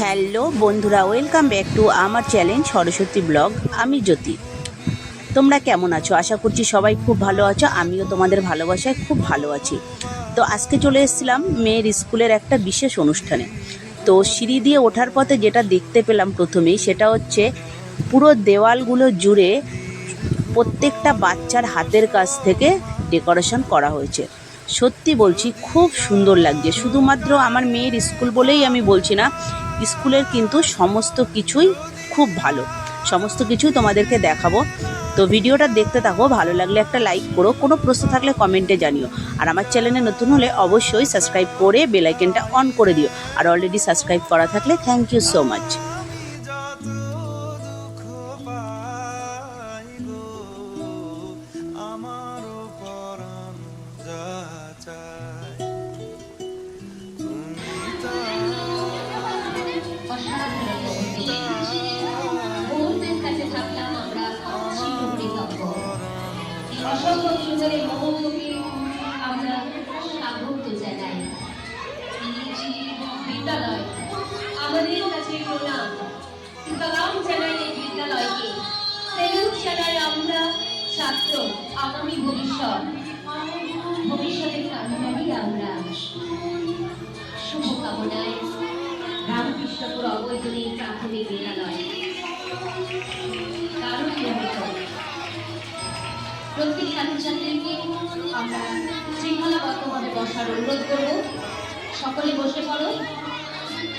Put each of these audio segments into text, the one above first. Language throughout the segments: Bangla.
হ্যালো বন্ধুরা, ওয়েলকাম ব্যাক টু আমার চ্যানেল সরস্বতী ব্লগ। আমি জ্যোতি। তোমরা কেমন আছো? আশা করছি সবাই খুব ভালো আছো। আমিও তোমাদের ভালোবাসায় খুব ভালো আছি। তো আজকে চলে এসেছিলাম মেয়ের স্কুলের একটা বিশেষ অনুষ্ঠানে। তো সিঁড়ি দিয়ে ওঠার পথে যেটা দেখতে পেলাম প্রথমেই, সেটা হচ্ছে পুরো দেওয়ালগুলো জুড়ে প্রত্যেকটা বাচ্চার হাতের কাছ থেকে ডেকোরেশন করা হয়েছে। সত্যি বলছি, খুব সুন্দর লাগছে। শুধুমাত্র আমার মেয়ের স্কুল বলেই আমি বলছি না, স্কুলের কিন্তু সমস্ত কিছুই খুব ভালো। সমস্ত কিছুই তোমাদেরকে দেখাবো। তো ভিডিওটা দেখতে থাকো, ভালো লাগলে একটা লাইক করো, কোনো প্রশ্ন থাকলে কমেন্টে জানিও। আর আমার চ্যানেলে নতুন হলে অবশ্যই সাবস্ক্রাইব করে বেল আইকনটা অন করে দিও। আর অলরেডি সাবস্ক্রাইব করা থাকলে থ্যাংক ইউ সো মাচ। অসম্ভব সুন্দর এই মুহূর্তকে আমরা স্বাগত জানাই। বিদ্যালয় আমাদের কাছে প্রণাম, সালাম জানাই এই বিদ্যালয়কে, সেলুট জানাই আমরা ছাত্র, আগামী ভবিষ্যতের কান্ডারি আমরা। শুভকামনায় রামকৃষ্ণপুর অবৈতনিক প্রাথমিক বিদ্যালয় দারুণ মুহূর্ত। প্রত্যেক ছাত্রছাত্রীকে আমরা শৃঙ্খলাবদ্ধভাবে বসার অনুরোধ করব। সকলে বসে পড়ো,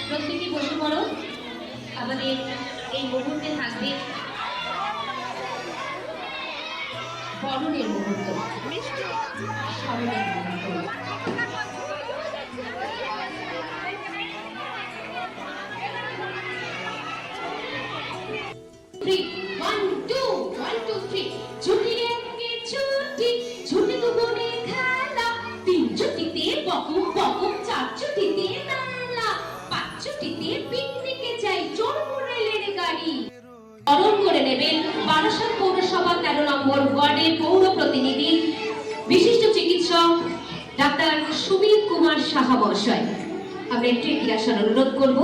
প্রত্যেকে বসে পড়ো। আমাদের এই মুহূর্তে থাকবে বরণের মুহূর্ত, স্মরণের মুহূর্ত। বরণ করে নেবেন বারাসাত পৌরসভা 13 নম্বর ওয়ার্ডের পৌর প্রতিনিধি, বিশিষ্ট চিকিৎসক ডাক্তার সুমিত কুমার সাহা মহাশয়। আমরা একটু এগিয়ে আসার অনুরোধ করব।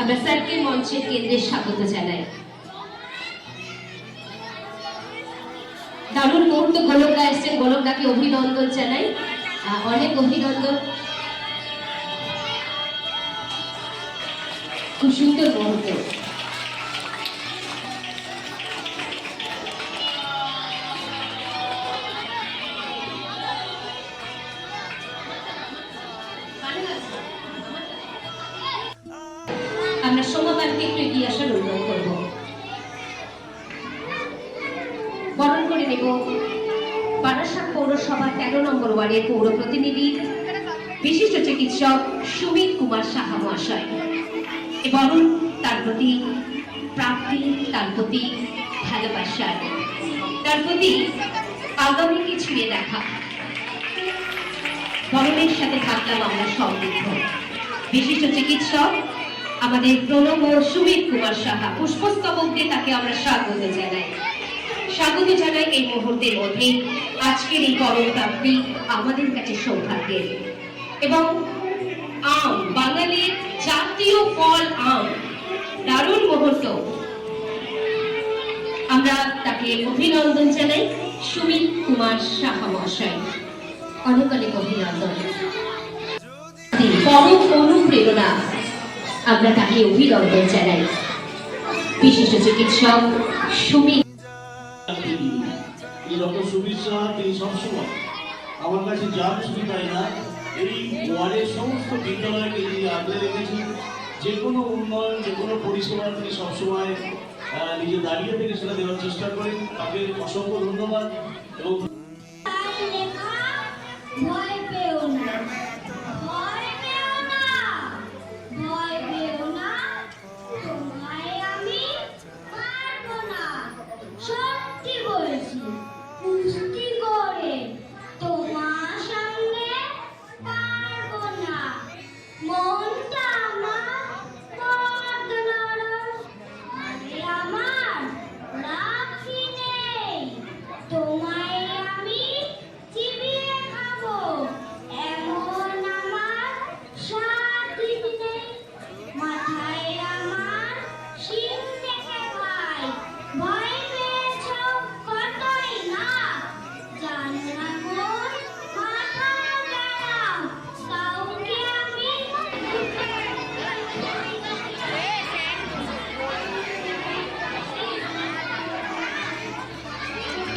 আমরা স্যারকে মঞ্চের কেন্দ্রে স্বাগত জানাই। দারুণ মুহূর্ত। গোলকদা এসছেন, গোলকদাকে অভিনন্দন জানাই, অনেক অভিনন্দন। খুব সুন্দর মুহূর্ত। আমরা সোমাবারকে একটু এগিয়ে আসার অনুরোধ করব। বরণ করে নেব বারাসাত পৌরসভা 13 নম্বর ওয়ার্ডের পৌর প্রতিনিধি, বিশিষ্ট চিকিৎসক সুমিত কুমার সাহা মহাশয়। এ বরণ তার প্রতি প্রাপ্তি, তার প্রতি ভালোবাসার, তার প্রতি আগামীকে ছুঁয়ে দেখা। বরণের সাথে থাকলাম আমরা সমৃদ্ধ। বিশিষ্ট চিকিৎসক আমাদের প্রণব সুমিত কুমার সাহা, পুষ্পস্তবক দিয়ে তাকে আমরা স্বাগত জানাই। স্বাগত জানাই এই মুহূর্তের মধ্যে। আজকের এই বরণ প্রাপ্তি আমাদের কাছে সৌভাগ্যের। এবং আম, বাঙালির জাতীয় ফল আম, দারুণ মুহূর্ত। আমরা তাকে অভিনন্দন জানাই, সুমিত কুমার সাহা মহাশয়, অনেক অনেক অভিনন্দন। পরম অনুপ্রেরণা, আমরা তাকে অভিনন্দন জানাই, বিশিষ্ট চিকিৎসক সুমিত। তিনি সবসময় আমার কাছে যা কিছু পাই না, এই ওয়ার্ডের সমস্ত বিদ্যালয়কে তিনি আগলে রেখেছেন। যে কোনো উন্নয়ন, যে কোনো পরিষেবা তিনি সবসময় নিজে দাঁড়িয়ে থেকে সেটা দেওয়ার চেষ্টা করেন। তাকে অসংখ্য ধন্যবাদ। এবং তোমায়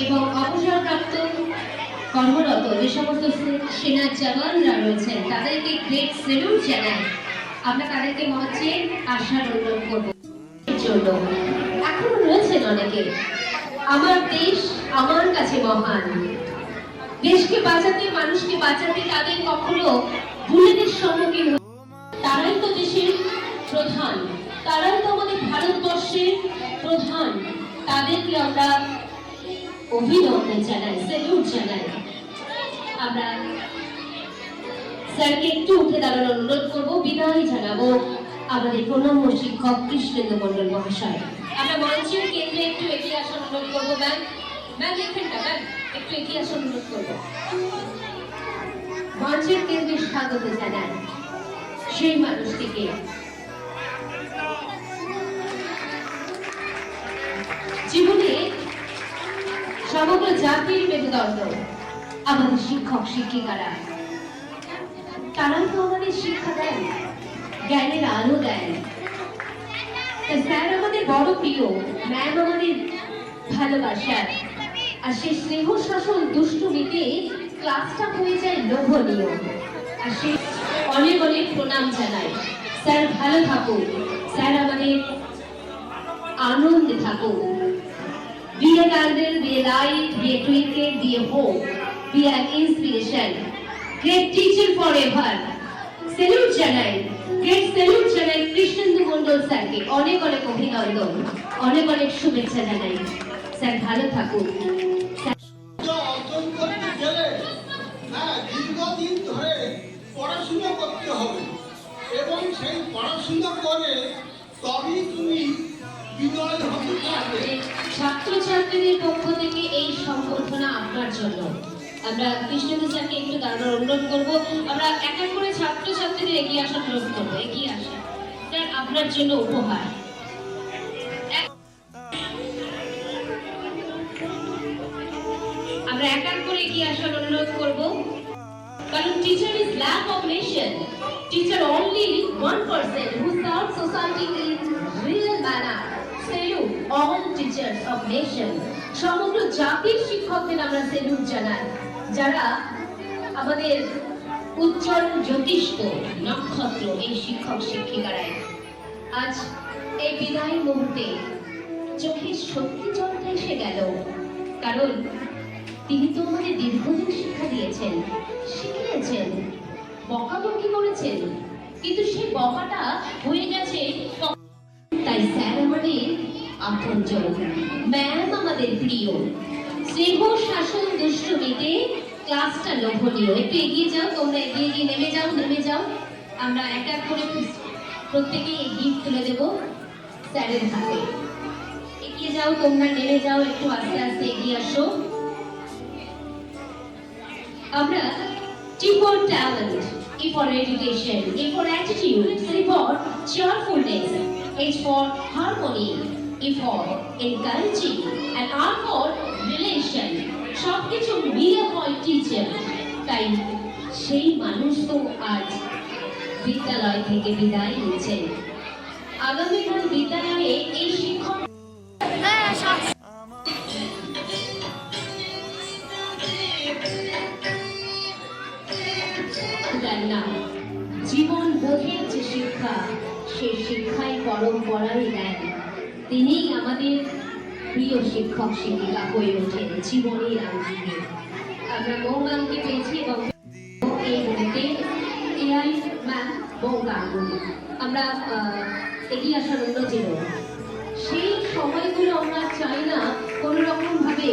এবং অবসরপ্রাপ্ত কর্মরত যে সমস্ত সেনার জওয়ানরা রয়েছেন তাদেরকে গ্রেট স্যালুট জানাই। আমরা তাদেরকে মঞ্চে আশার অনুরোধ করব জন্য। এখনো রয়েছেন অনেকে। আমার দেশ আমার কাছে মহান। দেশকে বাঁচাতে, মানুষকে বাঁচাতে তাদের কখনো বুলেটের সম্মুখীন হতে, তারাই তো দেশের প্রধান, তারাই তো আমাদের ভারতবর্ষের প্রধান। তাদেরকে আমরা অভিনন্দন জানাই, স্যালুট জানাই। আমরা স্যারকে একটু উঠে দাঁড়ানোর অনুরোধ করবো, বিদায় জানাবো আমাদের প্রণম্য শিক্ষক কৃষ্ণেন্দু মন্ডল মহাশয়। আমরা মঞ্চের কেন্দ্রে একটু এগিয়ে আসার অনুরোধ করবো। ম্যাম এখানটা ম্যাম একটু এগিয়ে আসার অনুরোধ করবো। মঞ্চের কেন্দ্রে স্বাগত জানান সেই মানুষটিকে। জীবনে সমগ্র জাতির মেরুদণ্ড আমাদের শিক্ষক শিক্ষিকারা। তারাই তো আমাদের শিক্ষা দেন, জ্ঞানের আলো দেন। স্যার আমাদের বড় প্রিয়, ম্যাম আমাদের ভালোবাসার। আর সেই স্নেহ শাসন দুষ্টুমিতে ক্লাসটা হয়ে যায় লোভনীয়। আর সে অনেক অনেক প্রণাম জানাই। স্যার ভালো থাকুন, স্যার আমাদের আনন্দে থাকুন। Be a candle, be a light, be a twinkle, be a hope, be an inspiration. Great teacher forever. Salute জানাই, great salute জানাই কৃষ্ণেন্দু মন্ডল স্যারকে। অনেক অনেক অভিনন্দন, অনেক অনেক শুভেচ্ছা জানাই। স্যার ভালো থাকুন। অর্জন করতে গেলে দীর্ঘদিন ধরে পড়াশোনা করতে হবে এবং সেই পড়াশোনা করে তবেই তুমি বিজয় হতে পারবে। ছাত্রছাত্রীদের পক্ষ থেকে এই সম্বর্ধনা আপনার জন্য। আমরা কৃষ্ণেন্দু স্যারকে একটু দাঁড়ানোর অনুরোধ করবো। আমরা এক এক করে ছাত্রছাত্রীদের এগিয়ে আসার অনুরোধ করবো। এগিয়ে আসা স্যার, আপনার জন্য উপহার। আমরা এক এক করে এগিয়ে আসার অনুরোধ করব, কারণ teacher is lamp of nation. Teacher only one person who serve society in real manner. Salute all teachers of nation. সমগ্র জাতির শিক্ষকদের আমরা সেলুট জানাই, যারা আমাদের উজ্জ্বল জ্যোতিষ্ক নক্ষত্র এই শিক্ষক শিক্ষিকারাই। আজ এই বিদায় মুহূর্তে চোখে সত্যি জলটা এসে গেল, কারণ তিনি তো আমাদের দীর্ঘদিন শিক্ষা দিয়েছেন, শিখিয়েছেন, বকাবকি করেছেন, কিন্তু সেই বকাটা হয়ে গেছে। তাই স্যার আমাদের আপনজন, ম্যাম আমাদের প্রিয়। স্নেহ শাসন দুষ্টুমিতে ক্লাসটা লোভনীয়। একটু এগিয়ে যাও, তোমরা এগিয়ে গিয়ে নেমে যাও, নেমে যাও। আমরা এক এক করে প্রত্যেকেই এই গিফট তুলে দেব স্যারের হাতে। এগিয়ে যাও, তোমরা নেমে যাও, একটু আস্তে আস্তে এগিয়ে আসো। আমরা T for talent, E for education, A for attitude, C for cheerfulness, H for harmony, E for encouraging, and R for relation. সবকিছু মিলে হয় টিচার। তাই সেই মানুষ তো আজ বিদ্যালয় থেকে বিদায় নিচ্ছেন। আগামীকাল বিদ্যালয়ে এই শিক্ষক জীবন বোধের যে শিক্ষা, সেই শিক্ষাই পরম্পরাই দেন। তিনিই আমাদের প্রিয় শিক্ষক শিক্ষিকা হয়ে ওঠেন জীবনের আঙ্গিকে। আমরা মৌমানকে পেয়েছি এবং এই মুহূর্তে এআই ম্যাম বঙ্গাঙ্গুলি। আমরা এগিয়ে আসার অনুরোধ ছিল। সেই সময়গুলো আমরা চাই না কোনো রকম ভাবে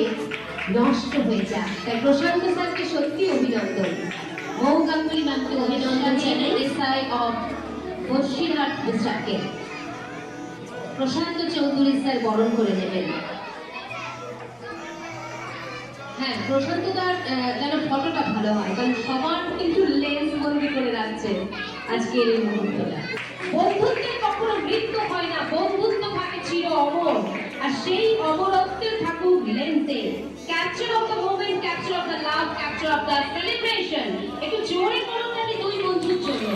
নষ্ট হয়ে যায়। তাই প্রশান্ত স্যারকে সত্যি অভিনন্দন। মৌ গাঙ্গুলি ম্যামকে অভিনন্দন জানাই এসআই অফ বসিরহাট ডিস্ট্রিক্টকে। প্রশান্ত চৌধুরী স্যার বরণ করে নেবেন। হ্যাঁ, প্রশান্ত তার যেন ফটোটা ভালো হয়, কারণ সবার কিন্তু লেন্স বন্দি করে রাখছে আজকের এই মুহূর্তটা। বন্ধুত্বের কখনো মৃত্যু হয় না, বন্ধুত্ব থাকে চির অমর। আর সেই অমরত্বের থাকুক লেন্সে। Capture of the moment, capture of the love, capture of the celebration. একটু জোরে করুন নাকি দুই বন্ধুর জন্য।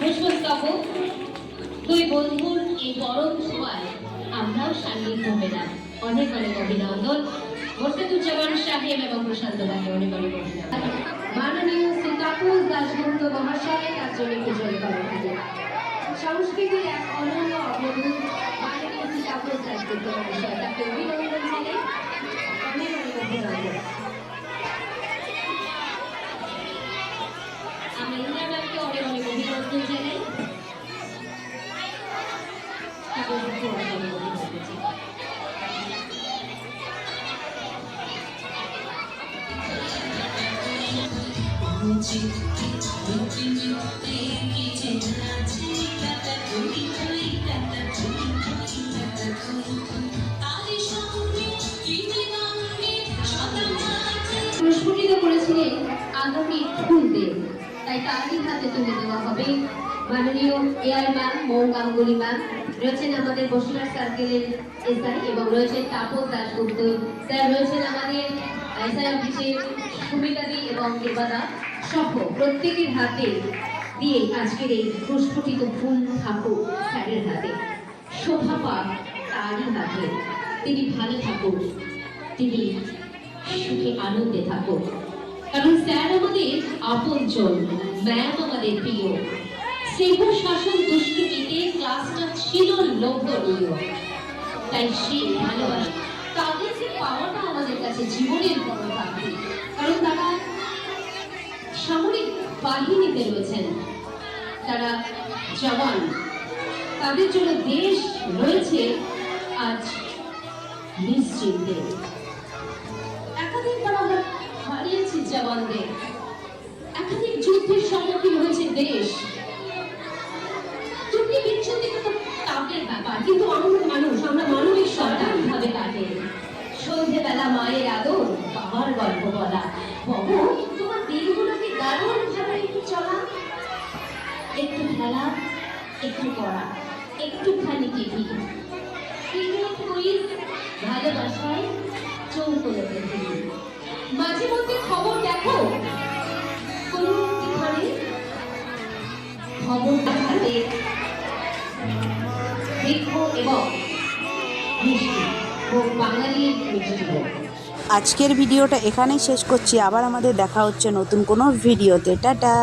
পুষ্পস্তবক দুই বন্ধুর এই বরণ ছোঁয়ায় আমরাও সান্নিধ্য পেলাম। অনেক অনেক অভিনন্দন। মোর্শেদুজ্জামান সাহেব এবং প্রশান্ত দাকে অনেক অনেক অভিনন্দন। মাননীয় শ্রী তাপস দাশগুপ্ত মহাশয় তার জন্য একটু জোরে করা থাকে। সংস্কৃতির এক অনন্য অবদান মাননীয় শ্রী তাপস দাশগুপ্ত মহাশয়, তাকে অভিনন্দন জানাই, অনেক অনেক অভিনন্দন। আমরা ইন্দিরা ম্যামকে অনেক অনেক অভিনন্দন জানাই, তাকে অনেক অনেক অভিনন্দন জানাই। প্রস্ফুটিত করেছিলেন আগামী ফুলদের, তাই তারই হাতে তুলে দেওয়া হবে। মাননীয় এআর ম্যাম, মৌ গাঙ্গুলি ম্যাম রয়েছেন, আমাদের বসুলার সার্কেলের এসআই, এবং রয়েছেন তাপস দাশগুপ্ত স্যার, রয়েছেন আমাদের এসআই অফিসের সুমিতাদি এবং কেবাদা সহ প্রত্যেকের হাতে দিয়ে আজকের এই প্রস্ফুটিত ফুল থাকুক স্যারের হাতে, শোভা পাক তারই হাতে। তিনি ভালো থাকুন, তিনি সুখে আনন্দে থাকুক, কারণ স্যার আমাদের আপনজন, ম্যাম আমাদের প্রিয়। স্নেহ শাসন দুষ্টুমিতে ক্লাসটা ছিল লোভনীয়, তাই সেই ভালোবাসা তাদেরকে পাওয়াটা আমাদের কাছে জীবনের বড় প্রাপ্তি, কারণ তারা সামরিক বাহিনীতে রয়েছেন, তারা জওয়ান, তাদের জন্য দেশ রয়েছে আজ নিশ্চিন্তে। একাধিকবার আমরা হারিয়েছি জওয়ানদের, একাধিক যুদ্ধের সম্মুখীন হয়েছে দেশ। যুদ্ধে বিচ্ছুতি তো তাদের ব্যাপার, কিন্তু আমরা মানুষ, আমরা মানবিক সন্তান ভাবে কাটে। সন্ধ্যেবেলা মায়ের আদর, বাবার গল্প বলা, বাবু তোমার দিনগুলোকে দারুণ ভাবে একটু চলা, একটু খেলা, একটু পড়া, একটুখানি টিভি, ক্রিকেট, কুইজ, ভালোবাসায় চৌকোলতে টিভি, মাঝে মধ্যে খবর দেখো কোন এখানে খবর দেখাতে দেখো, এবং মিষ্টি হোক, বাঙালির মিষ্টি হোক। আজকের ভিডিওটা এখানেই শেষ করছি, আবার আমাদের দেখা হচ্ছে নতুন কোনো ভিডিওতে। টাটা।